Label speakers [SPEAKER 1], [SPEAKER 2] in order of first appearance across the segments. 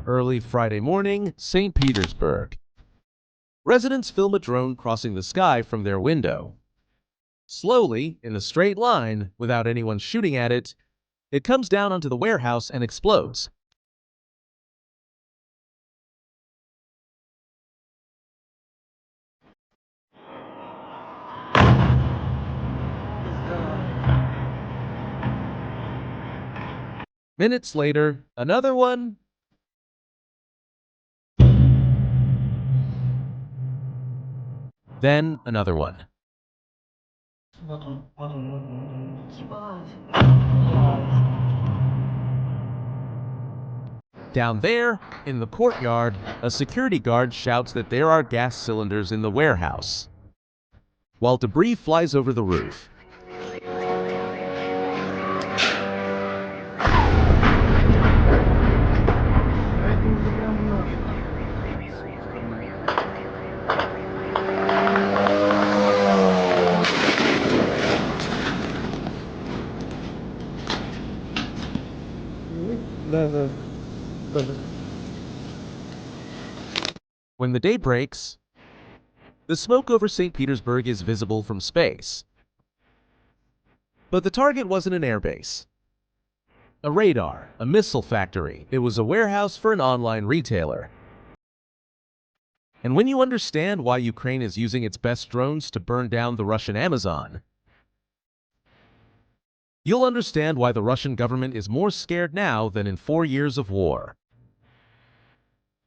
[SPEAKER 1] Early Friday morning, St. Petersburg. Residents film a drone crossing the sky from their window. Slowly, in a straight line, without anyone shooting at it, it comes down onto the warehouse and explodes. Minutes later, another one. Then another one. Down there, in the courtyard, a security guard shouts that there are gas cylinders in the warehouse, while debris flies over the roof. When the day breaks, the smoke over St. Petersburg is visible from space. But the target wasn't an airbase, a radar, a missile factory. It was a warehouse for an online retailer. And when you understand why Ukraine is using its best drones to burn down the Russian Amazon, you'll understand why the Russian government is more scared now than in 4 years of war.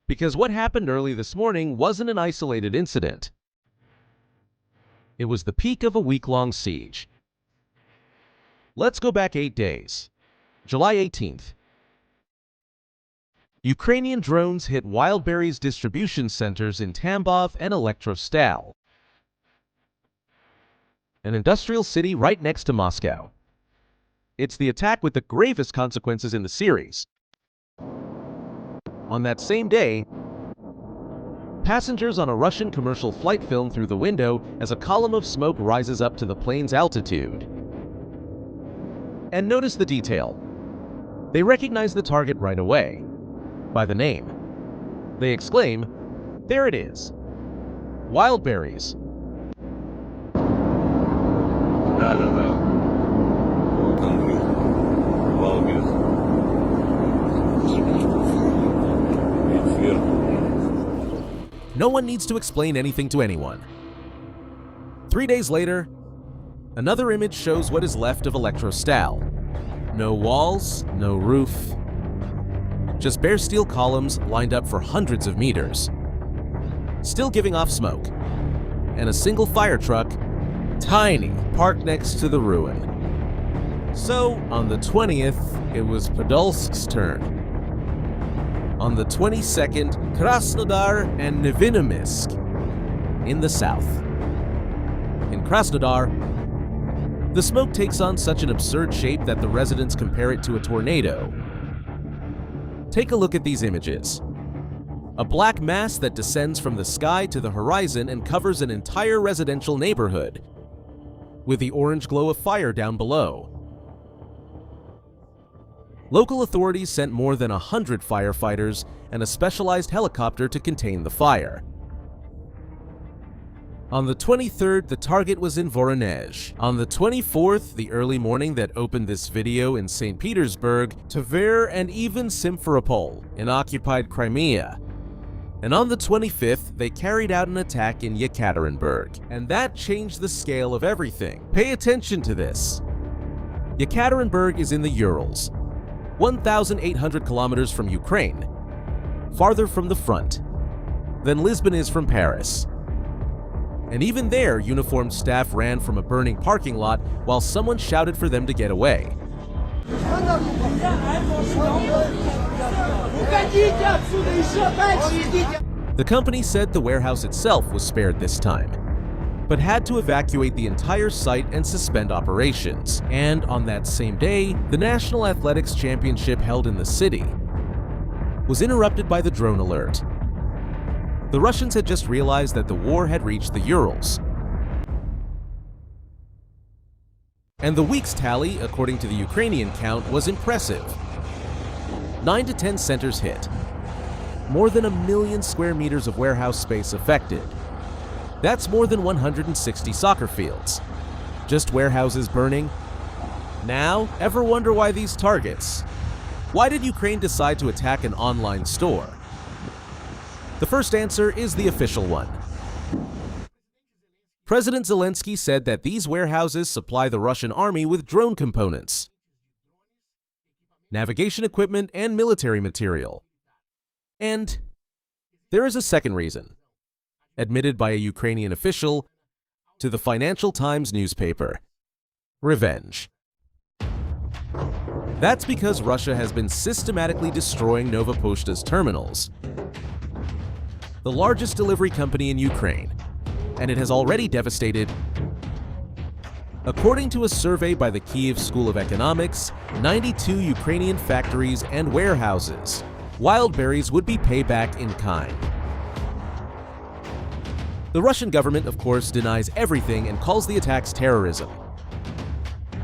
[SPEAKER 1] Because what happened early this morning wasn't an isolated incident. It was the peak of a week-long siege. Let's go back 8 days. July 18th. Ukrainian drones hit Wildberries distribution centers in Tambov and Elektrostal, an industrial city right next to Moscow. It's the attack with the gravest consequences in the series. On that same day, passengers on a Russian commercial flight film through the window as a column of smoke rises up to the plane's altitude. And notice the detail. They recognize the target right away, by the name. They exclaim, "There it is! Wildberries!" No one needs to explain anything to anyone. 3 days later, another image shows what is left of Elektrostal. No walls, no roof, just bare steel columns lined up for hundreds of meters, still giving off smoke, and a single fire truck, tiny, parked next to the ruin. So, on the 20th, it was Podolsk's turn. On the 22nd, Krasnodar and Nevinomysk in the south. In Krasnodar, the smoke takes on such an absurd shape that the residents compare it to a tornado. Take a look at these images. A black mass that descends from the sky to the horizon and covers an entire residential neighborhood, with the orange glow of fire down below. Local authorities sent more than 100 firefighters and a specialized helicopter to contain the fire. On the 23rd, the target was in Voronezh. On the 24th, the early morning that opened this video in St. Petersburg, Tver, and even Simferopol in occupied Crimea. And on the 25th, they carried out an attack in Yekaterinburg. And that changed the scale of everything. Pay attention to this. Yekaterinburg is in the Urals, 1,800 kilometers from Ukraine, farther from the front than Lisbon is from Paris. And even there, uniformed staff ran from a burning parking lot while someone shouted for them to get away. The company said the warehouse itself was spared this time, but had to evacuate the entire site and suspend operations. And on that same day, the National Athletics Championship held in the city was interrupted by the drone alert. The Russians had just realized that the war had reached the Urals. And the week's tally, according to the Ukrainian count, was impressive. 9 to 10 centers hit. more than 1 million square meters of warehouse space affected. That's more than 160 soccer fields. Just warehouses burning? Now, ever wonder why these targets? Why did Ukraine decide to attack an online store? The first answer is the official one. President Zelensky said that these warehouses supply the Russian army with drone components, navigation equipment, and military material. And there is a second reason, admitted by a Ukrainian official to the Financial Times newspaper: revenge. That's because Russia has been systematically destroying Nova Poshta's terminals, the largest delivery company in Ukraine, and it has already devastated. According to a survey by the Kyiv School of Economics, 92 Ukrainian factories and warehouses, Wildberries would be payback in kind. The Russian government, of course, denies everything and calls the attacks terrorism.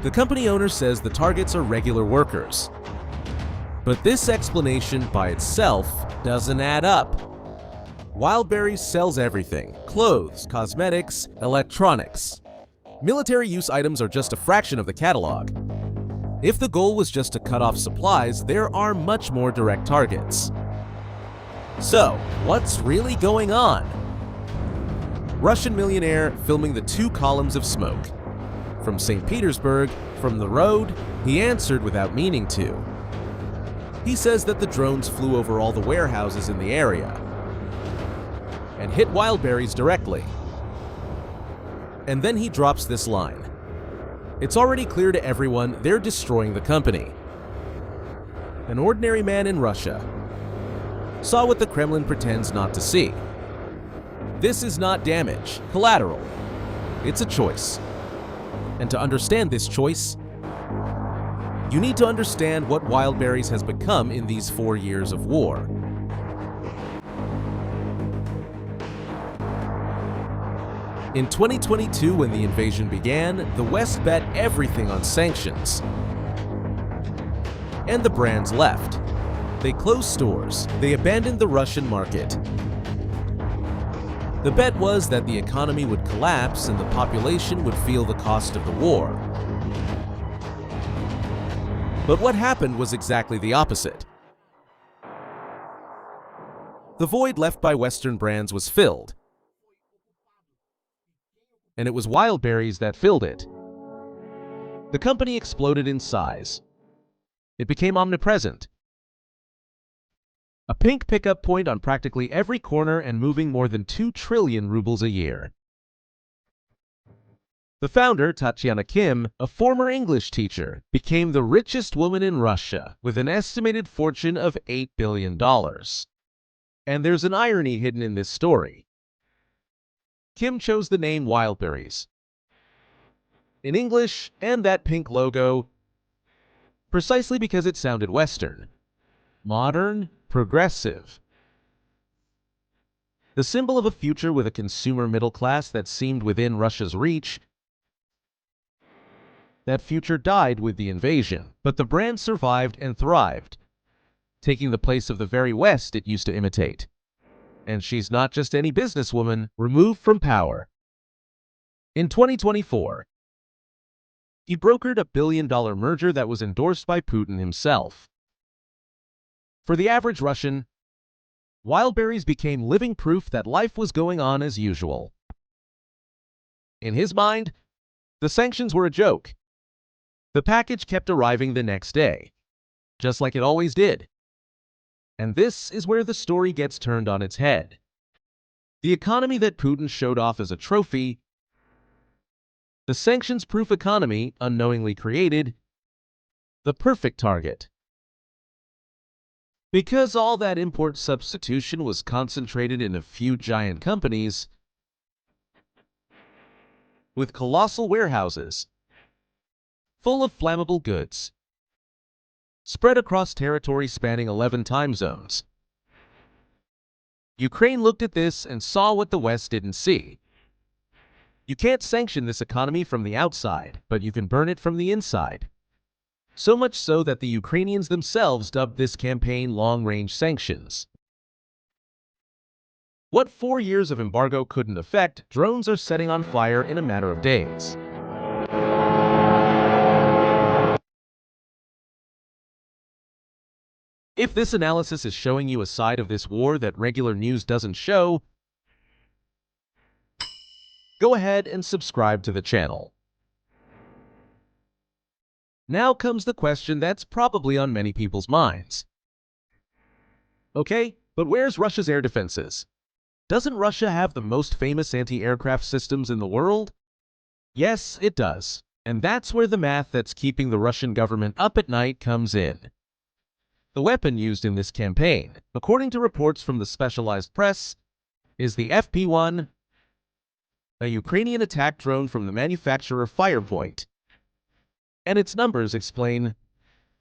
[SPEAKER 1] The company owner says the targets are regular workers. But this explanation by itself doesn't add up. Wildberries sells everything: clothes, cosmetics, electronics. Military use items are just a fraction of the catalog. If the goal was just to cut off supplies, there are much more direct targets. So, what's really going on? Russian millionaire filming the 2 columns of smoke. From St. Petersburg, from the road, he answered without meaning to. He says that the drones flew over all the warehouses in the area and hit Wildberries directly. And then he drops this line: "It's already clear to everyone they're destroying the company." An ordinary man in Russia saw what the Kremlin pretends not to see. This is not damage, collateral. It's a choice. And to understand this choice, you need to understand what Wildberries has become in these 4 years of war. In 2022, when the invasion began, the West bet everything on sanctions. And the brands left. They closed stores. They abandoned the Russian market. The bet was that the economy would collapse and the population would feel the cost of the war. But what happened was exactly the opposite. The void left by Western brands was filled. And it was Wildberries that filled it. The company exploded in size. It became omnipresent. A pink pickup point on practically every corner and moving more than 2 trillion rubles a year. The founder, Tatiana Kim, a former English teacher, became the richest woman in Russia with an estimated fortune of $8 billion. And there's an irony hidden in this story. Kim chose the name Wildberries in English and that pink logo precisely because it sounded Western, modern, progressive. The symbol of a future with a consumer middle class that seemed within Russia's reach. That future died with the invasion, but the brand survived and thrived, taking the place of the very West it used to imitate. And she's not just any businesswoman removed from power. In 2024, he brokered a billion-dollar merger that was endorsed by Putin himself. For the average Russian, Wildberries became living proof that life was going on as usual. In his mind, the sanctions were a joke. The package kept arriving the next day, just like it always did. And this is where the story gets turned on its head. The economy that Putin showed off as a trophy, the sanctions-proof economy unknowingly created, the perfect target. Because all that import substitution was concentrated in a few giant companies with colossal warehouses full of flammable goods, spread across territory spanning 11 time zones. Ukraine looked at this and saw what the West didn't see. You can't sanction this economy from the outside, but you can burn it from the inside. So much so that the Ukrainians themselves dubbed this campaign long-range sanctions. What 4 years of embargo couldn't affect, drones are setting on fire in a matter of days. If this analysis is showing you a side of this war that regular news doesn't show, go ahead and subscribe to the channel. Now comes the question that's probably on many people's minds. Okay, but where's Russia's air defenses? Doesn't Russia have the most famous anti-aircraft systems in the world? Yes, it does. And that's where the math that's keeping the Russian government up at night comes in. The weapon used in this campaign, according to reports from the specialized press, is the FP-1, a Ukrainian attack drone from the manufacturer Firepoint. And its numbers explain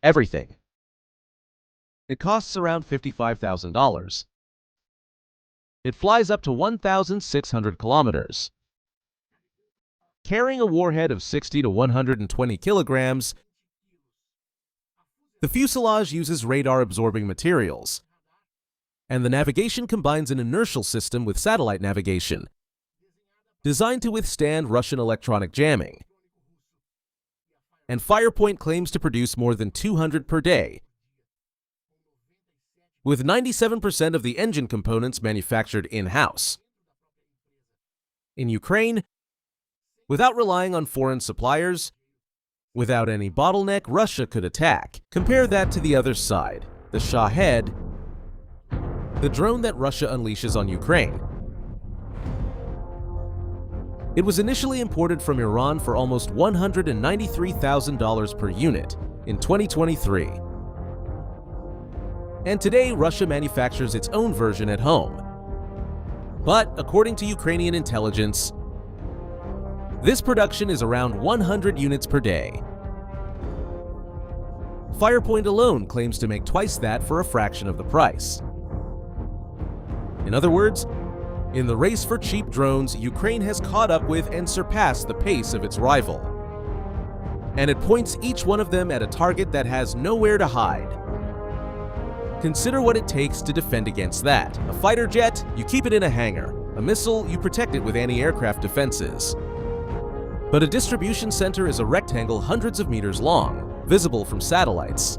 [SPEAKER 1] everything. It costs around $55,000. It flies up to 1,600 kilometers. Carrying a warhead of 60 to 120 kilograms, the fuselage uses radar-absorbing materials, and the navigation combines an inertial system with satellite navigation, designed to withstand Russian electronic jamming. And Firepoint claims to produce more than 200 per day, with 97% of the engine components manufactured in-house. In Ukraine, without relying on foreign suppliers, without any bottleneck, Russia could attack. Compare that to the other side, the Shahed, the drone that Russia unleashes on Ukraine. It was initially imported from Iran for almost $193,000 per unit in 2023. And today, Russia manufactures its own version at home. But according to Ukrainian intelligence, this production is around 100 units per day. Firepoint alone claims to make twice that for a fraction of the price. In other words, in the race for cheap drones, Ukraine has caught up with and surpassed the pace of its rival. And it points each one of them at a target that has nowhere to hide. Consider what it takes to defend against that. A fighter jet, you keep it in a hangar. A missile, you protect it with anti-aircraft defenses. But a distribution center is a rectangle hundreds of meters long, visible from satellites,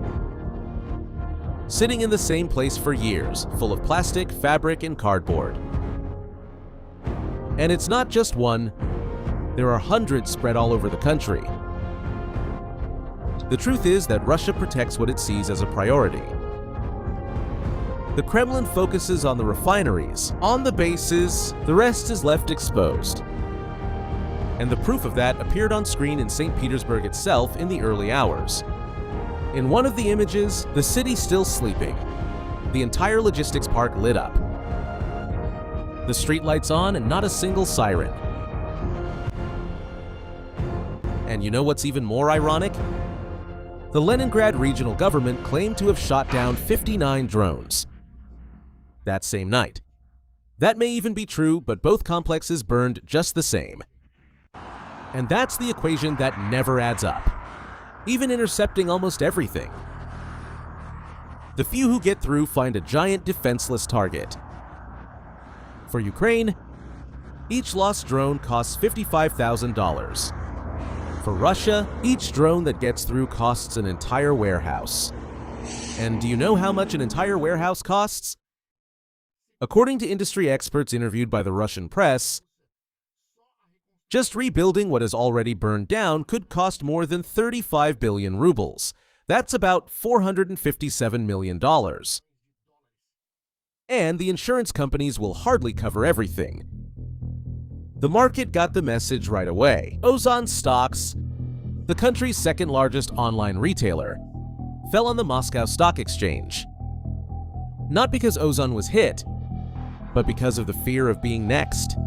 [SPEAKER 1] sitting in the same place for years, full of plastic, fabric, and cardboard. And it's not just one, there are hundreds spread all over the country. The truth is that Russia protects what it sees as a priority. The Kremlin focuses on the refineries, on the bases, the rest is left exposed. And the proof of that appeared on screen in St. Petersburg itself in the early hours. In one of the images, the city still sleeping. The entire logistics park lit up. The streetlights on and not a single siren. And you know what's even more ironic? The Leningrad regional government claimed to have shot down 59 drones that same night. That may even be true, but both complexes burned just the same. And that's the equation that never adds up, even intercepting almost everything. The few who get through find a giant defenseless target. For Ukraine, each lost drone costs $55,000. For Russia, each drone that gets through costs an entire warehouse. And do you know how much an entire warehouse costs? According to industry experts interviewed by the Russian press, just rebuilding what is already burned down could cost more than 35 billion rubles. That's about $457 million. And the insurance companies will hardly cover everything. The market got the message right away. Ozon stocks, the country's second largest online retailer, fell on the Moscow Stock Exchange. Not because Ozon was hit, but because of the fear of being next.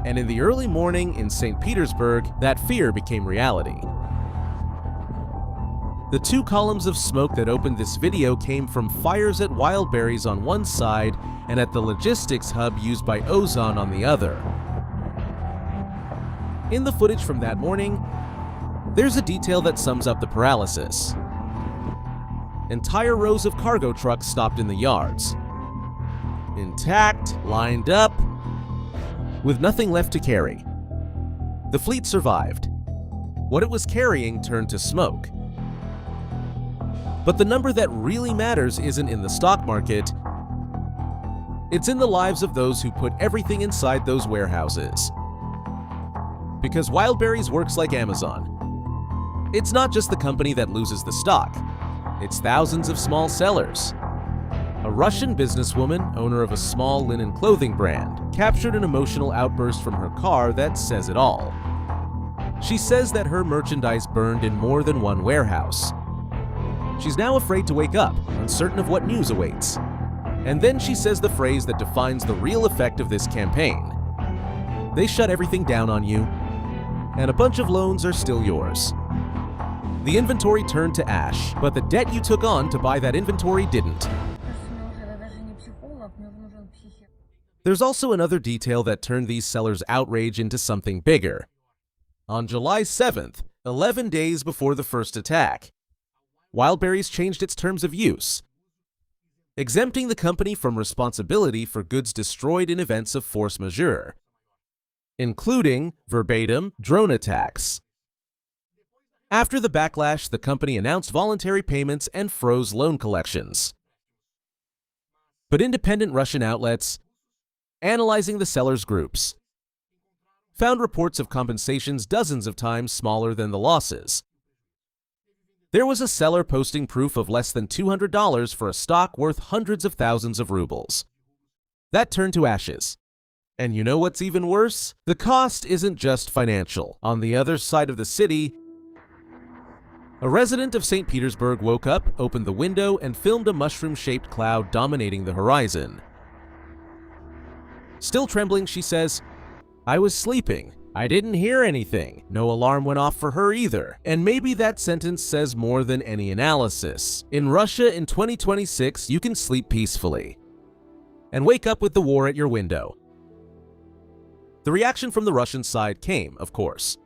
[SPEAKER 1] And in the early morning in St. Petersburg, that fear became reality. The two columns of smoke that opened this video came from fires at Wildberries on one side and at the logistics hub used by Ozon on the other. In the footage from that morning, there's a detail that sums up the paralysis. Entire rows of cargo trucks stopped in the yards. intact, lined up, with nothing left to carry. The fleet survived. What it was carrying turned to smoke. But the number that really matters isn't in the stock market. It's in the lives of those who put everything inside those warehouses. Because Wildberries works like Amazon. It's not just the company that loses the stock. It's thousands of small sellers. A Russian businesswoman, owner of a small linen clothing brand, captured an emotional outburst from her car that says it all. She says that her merchandise burned in more than one warehouse. She's now afraid to wake up, uncertain of what news awaits. And then she says the phrase that defines the real effect of this campaign. They shut everything down on you, and a bunch of loans are still yours. The inventory turned to ash, but the debt you took on to buy that inventory didn't. There's also another detail that turned these sellers' outrage into something bigger. On July 7th, 11 days before the first attack, Wildberries changed its terms of use, exempting the company from responsibility for goods destroyed in events of force majeure, including, verbatim, drone attacks. After the backlash, the company announced voluntary payments and froze loan collections. But independent Russian outlets, analyzing the sellers' groups, found reports of compensations dozens of times smaller than the losses. There was a seller posting proof of less than $200 for a stock worth hundreds of thousands of rubles. That turned to ashes. And you know what's even worse? The cost isn't just financial. On the other side of the city, a resident of St. Petersburg woke up, opened the window, and filmed a mushroom-shaped cloud dominating the horizon. Still trembling, she says, "I was sleeping. I didn't hear anything. No alarm went off for her either." And maybe that sentence says more than any analysis. In Russia in 2026, you can sleep peacefully and wake up with the war at your window. The reaction from the Russian side came, of course.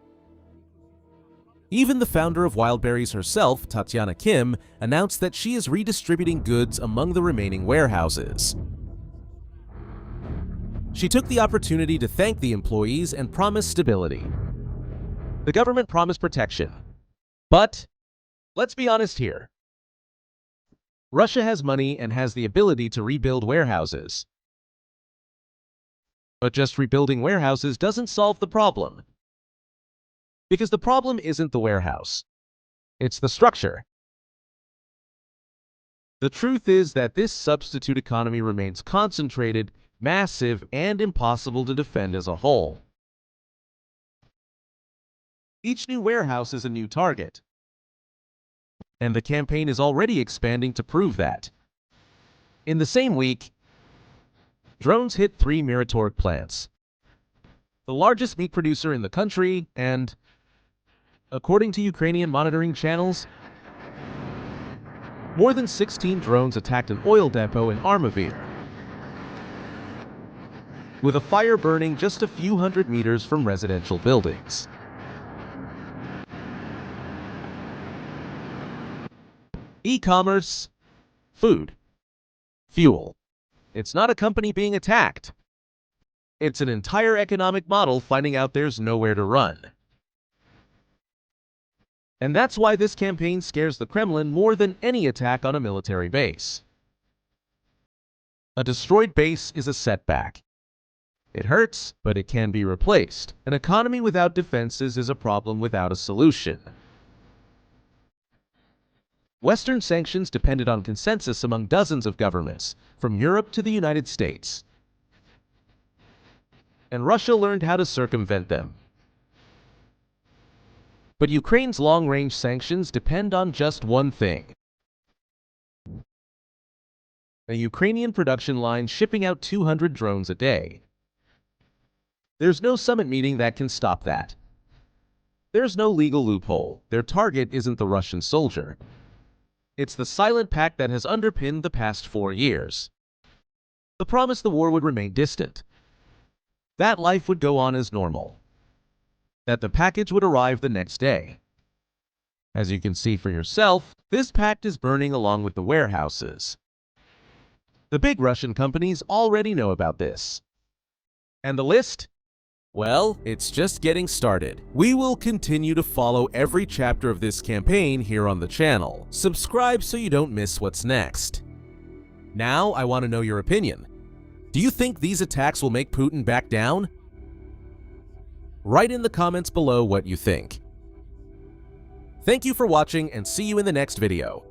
[SPEAKER 1] Even the founder of Wildberries herself, Tatiana Kim, announced that she is redistributing goods among the remaining warehouses. She took the opportunity to thank the employees and promise stability. The government promised protection. But let's be honest here. Russia has money and has the ability to rebuild warehouses. But just rebuilding warehouses doesn't solve the problem. Because the problem isn't the warehouse. It's the structure. The truth is that this substitute economy remains concentrated, massive, and impossible to defend as a whole. Each new warehouse is a new target. And the campaign is already expanding to prove that. In the same week, drones hit 3 Miratorg plants, the largest meat producer in the country, and, according to Ukrainian monitoring channels, more than 16 drones attacked an oil depot in Armavir, with a fire burning just a few hundred meters from residential buildings. E-commerce, food, fuel. It's not a company being attacked. It's an entire economic model finding out there's nowhere to run. And that's why this campaign scares the Kremlin more than any attack on a military base. A destroyed base is a setback. It hurts, but it can be replaced. An economy without defenses is a problem without a solution. Western sanctions depended on consensus among dozens of governments, from Europe to the United States. And Russia learned how to circumvent them. But Ukraine's long-range sanctions depend on just one thing: a Ukrainian production line shipping out 200 drones a day. There's no summit meeting that can stop that. There's no legal loophole. Their target isn't the Russian soldier. It's the silent pact that has underpinned the past 4 years. The promise the war would remain distant, that life would go on as normal, that the package would arrive the next day. As you can see for yourself, this pact is burning along with the warehouses. The big Russian companies already know about this. And the list? Well, it's just getting started. We will continue to follow every chapter of this campaign here on the channel. Subscribe so you don't miss what's next. Now, I want to know your opinion. Do you think these attacks will make Putin back down? Write in the comments below what you think. Thank you for watching and see you in the next video.